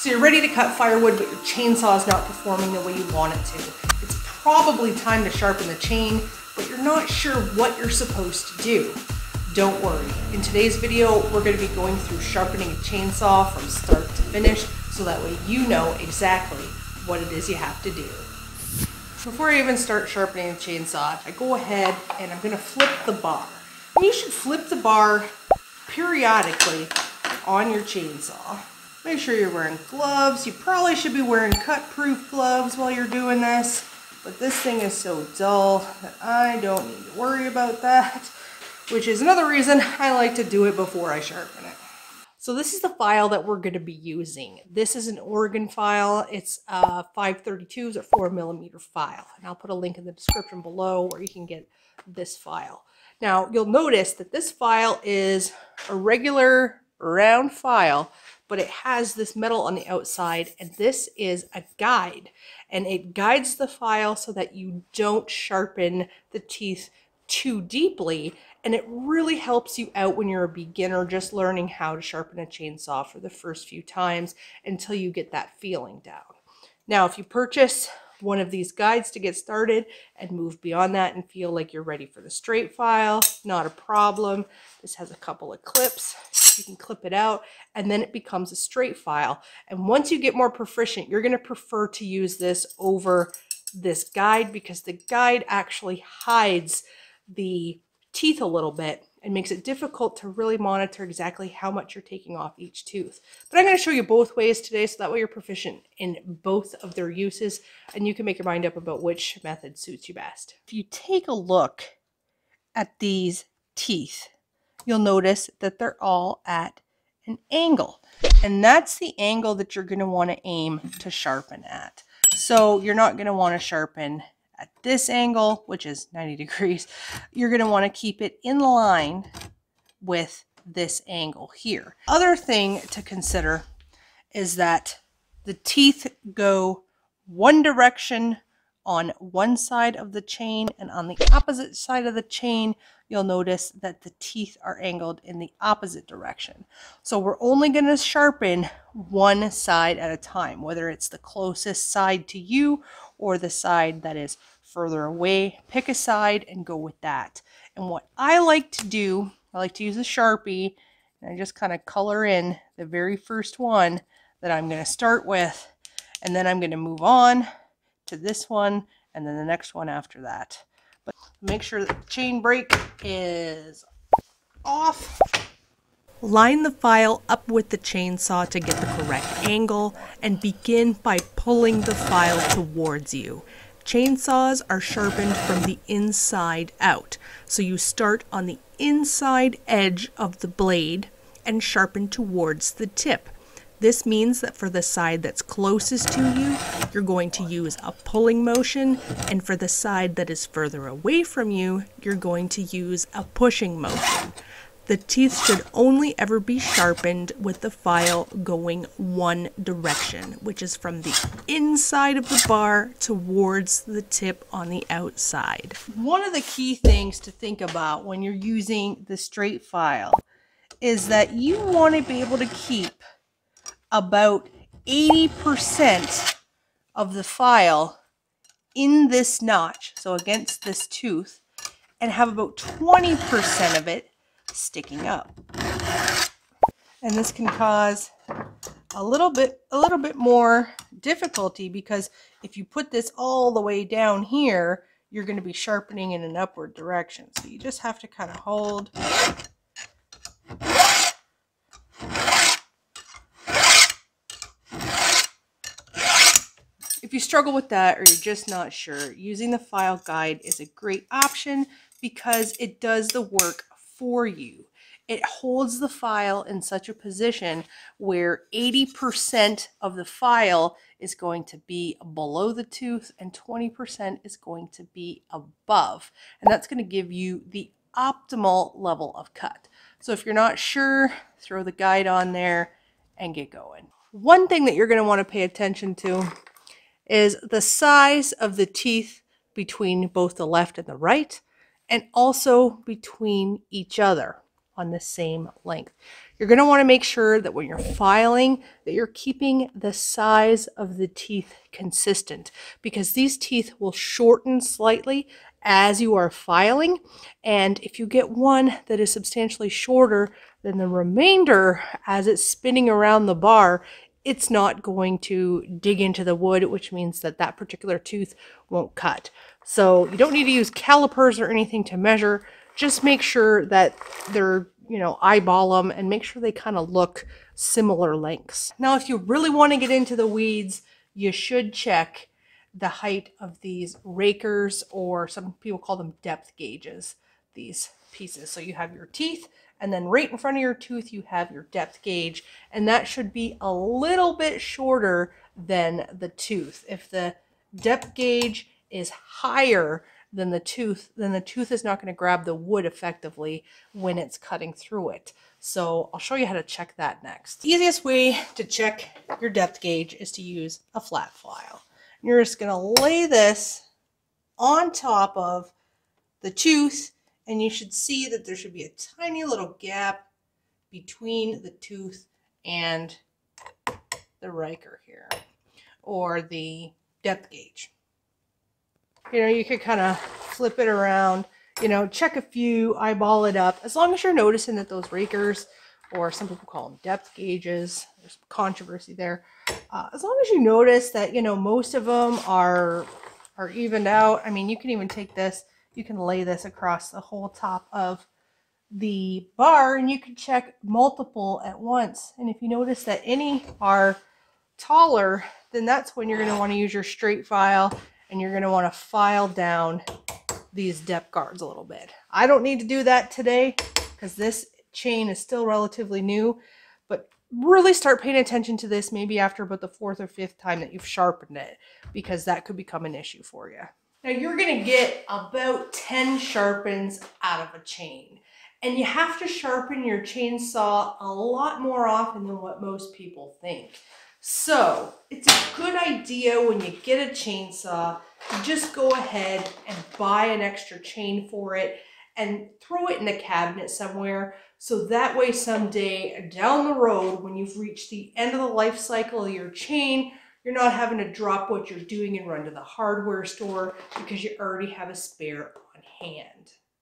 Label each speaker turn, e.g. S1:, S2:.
S1: So you're ready to cut firewood, but your chainsaw is not performing the way you want it to. It's probably time to sharpen the chain, but you're not sure what you're supposed to do. Don't worry. In today's video, we're going to be going through sharpening a chainsaw from start to finish, so that way you know exactly what it is you have to do. Before I even start sharpening the chainsaw, I go ahead and I'm going to flip the bar. And you should flip the bar periodically on your chainsaw. Make sure you're wearing gloves. You probably should be wearing cut-proof gloves while you're doing this, but this thing is so dull that I don't need to worry about that, which is another reason I like to do it before I sharpen it. So this is the file that we're going to be using. This is an Oregon file. It's 532s or 4mm file, and I'll put a link in the description below where you can get this file. Now you'll notice that this file is a regular round file, but it has this metal on the outside, and this is a guide, and it guides the file so that you don't sharpen the teeth too deeply, and it really helps you out when you're a beginner just learning how to sharpen a chainsaw for the first few times until you get that feeling down. Now, if you purchase one of these guides to get started and move beyond that and feel like you're ready for the straight file, not a problem. This has a couple of clips. You can clip it out and then it becomes a straight file. And once you get more proficient, you're going to prefer to use this over this guide because the guide actually hides the teeth a little bit and makes it difficult to really monitor exactly how much you're taking off each tooth. But I'm going to show you both ways today, so that way you're proficient in both of their uses and you can make your mind up about which method suits you best. If you take a look at these teeth, you'll notice that they're all at an angle, and that's the angle that you're going to want to aim to sharpen at. So you're not going to want to sharpen at this angle, which is 90 degrees. You're going to want to keep it in line with this angle here. Other thing to consider is that the teeth go one direction on one side of the chain, and on the opposite side of the chain, you'll notice that the teeth are angled in the opposite direction. So we're only going to sharpen one side at a time, whether it's the closest side to you or the side that is further away. Pick a side and go with that. And what I like to do, I like to use a Sharpie, and I just kind of color in the very first one that I'm going to start with, and then I'm going to move on to this one and then the next one after that. But make sure that the chain brake is off. Line the file up with the chainsaw to get the correct angle and begin by pulling the file towards you. Chainsaws are sharpened from the inside out, so you start on the inside edge of the blade and sharpen towards the tip. This means that for the side that's closest to you, you're going to use a pulling motion, and for the side that is further away from you, you're going to use a pushing motion. The teeth should only ever be sharpened with the file going one direction, which is from the inside of the bar towards the tip on the outside. One of the key things to think about when you're using the straight file is that you want to be able to keep about 80% of the file in this notch, so against this tooth, and have about 20% of it sticking up. And this can cause a little bit more difficulty, because if you put this all the way down here, you're going to be sharpening in an upward direction. So you just have to kind of hold. If you struggle with that or you're just not sure, using the file guide is a great option because it does the work for you. It holds the file in such a position where 80% of the file is going to be below the tooth and 20% is going to be above. And that's going to give you the optimal level of cut. So if you're not sure, throw the guide on there and get going. One thing that you're going to want to pay attention to is the size of the teeth between both the left and the right, and also between each other. on the same length. You're going to want to make sure that when you're filing that you're keeping the size of the teeth consistent, because these teeth will shorten slightly as you are filing, and if you get one that is substantially shorter than the remainder as it's spinning around the bar, it's not going to dig into the wood, which means that that particular tooth won't cut. So you don't need to use calipers or anything to measure. Just make sure that they're, eyeball them and make sure they kind of look similar lengths. Now, if you really want to get into the weeds, you should check the height of these rakers, or some people call them depth gauges, these pieces. So you have your teeth, and then right in front of your tooth, you have your depth gauge, and that should be a little bit shorter than the tooth. If the depth gauge is higher than the tooth, then the tooth is not going to grab the wood effectively when it's cutting through it. So I'll show you how to check that next. The easiest way to check your depth gauge is to use a flat file. You're just going to lay this on top of the tooth, and you should see that there should be a tiny little gap between the tooth and the riker here, or the depth gauge. You could kind of flip it around, check a few, eyeball it up. As long as you're noticing that those rakers, or some people call them depth gauges, there's some controversy there. As long as you notice that, most of them are evened out. I mean, you can even take this, you can lay this across the whole top of the bar, and you can check multiple at once. And if you notice that any are taller, then that's when you're going to want to use your straight file, and you're going to want to file down these depth guards a little bit. I don't need to do that today because this chain is still relatively new, but really start paying attention to this maybe after about the 4th or 5th time that you've sharpened it, because that could become an issue for you. Now you're going to get about 10 sharpens out of a chain, and you have to sharpen your chainsaw a lot more often than what most people think. So it's a good idea when you get a chainsaw to just go ahead and buy an extra chain for it and throw it in a cabinet somewhere, so that way someday down the road, when you've reached the end of the life cycle of your chain, you're not having to drop what you're doing and run to the hardware store because you already have a spare on hand.